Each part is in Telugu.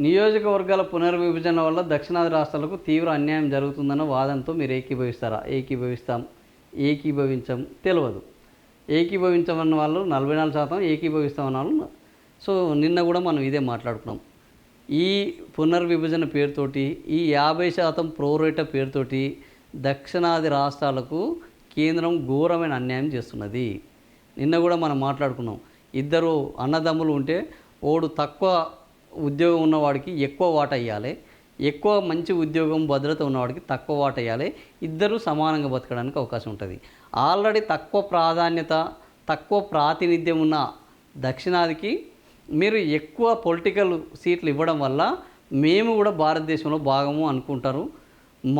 నియోజకవర్గాల పునర్విభజన వల్ల దక్షిణాది రాష్ట్రాలకు తీవ్ర అన్యాయం జరుగుతుందన్న వాదనతో మీరు ఏకీభవిస్తారా? ఏకీభవించం తెలియదు. ఏకీభవించమన్న వాళ్ళు 44%, ఏకీభవిస్తామన్న వాళ్ళు. సో నిన్న కూడా మనం ఇదే మాట్లాడుకున్నాం. ఈ పునర్విభజన పేరుతోటి, ఈ 50% ప్రోరేట పేరుతోటి దక్షిణాది రాష్ట్రాలకు కేంద్రం ఘోరమైన అన్యాయం చేస్తున్నది. నిన్న కూడా మనం మాట్లాడుకున్నాం. ఇద్దరు అన్నదమ్ములు ఉంటే ఓడు తక్కువ ఉద్యోగం ఉన్నవాడికి ఎక్కువ వాటా ఇవ్వాలి, ఎక్కువ మంచి ఉద్యోగం భద్రత ఉన్నవాడికి తక్కువ వాటా ఇవ్వాలి. ఇద్దరు సమానంగా బతకడానికి అవకాశం ఉంటుంది. ఆల్రెడీ తక్కువ ప్రాధాన్యత, తక్కువ ప్రాతినిధ్యం ఉన్న దక్షిణాదికి మీరు ఎక్కువ పొలిటికల్ సీట్లు ఇవ్వడం వల్ల మేము కూడా భారతదేశంలో భాగము అనుకుంటారు,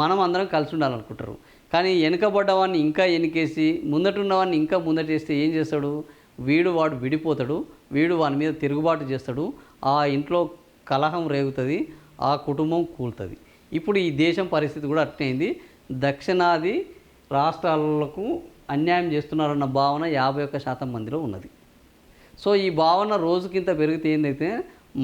మనం అందరం కలిసి ఉండాలనుకుంటారు. కానీ వెనుకబడ్డవాడిని ఇంకా వెనుకేసి ముందటున్నవాడిని ఇంకా ముందటేస్తే ఏం చేస్తాడు? వాడు విడిపోతాడు, వాని మీద తిరుగుబాటు చేస్తాడు, ఆ ఇంట్లో కలహం రేగుతుంది, ఆ కుటుంబం కూలుతుంది. ఇప్పుడు ఈ దేశం పరిస్థితి కూడా అట్లయింది. దక్షిణాది రాష్ట్రాలకు అన్యాయం చేస్తున్నారన్న భావన 51% మందిలో ఉన్నది. సో ఈ భావన రోజుకింత పెరిగితే ఏందైతే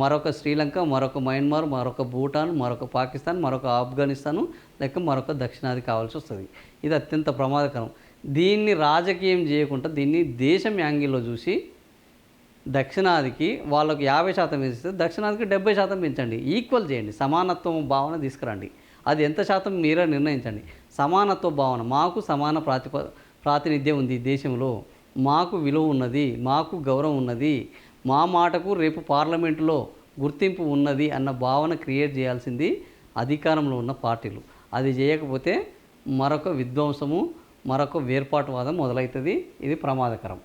మరొక శ్రీలంక, మరొక మయన్మార్, మరొక భూటాన్, మరొక పాకిస్తాన్, మరొక ఆఫ్ఘనిస్తాను, లేక మరొక దక్షిణాది కావాల్సి వస్తుంది. ఇది అత్యంత ప్రమాదకరం. దీన్ని రాజకీయం చేయకుండా దీన్ని దేశం యాంగిల్లో చూసి దక్షిణాదికి వాళ్ళకు 50% వేస్తే దక్షిణాదికి 70% పెంచండి, ఈక్వల్ చేయండి, సమానత్వం భావన తీసుకురండి. అది ఎంత శాతం మీరే నిర్ణయించండి. సమానత్వ భావన, మాకు సమాన ప్రాతినిధ్యం ఉంది దేశంలో, మాకు విలువ ఉన్నది, మాకు గౌరవం ఉన్నది, మా మాటకు రేపు పార్లమెంటులో గుర్తింపు ఉన్నది అన్న భావన క్రియేట్ చేయాల్సింది అధికారంలో ఉన్న పార్టీలు. అది చేయకపోతే మరొక విధ్వంసము, మరొక వేర్పాటువాదం మొదలవుతుంది. ఇది ప్రమాదకరం.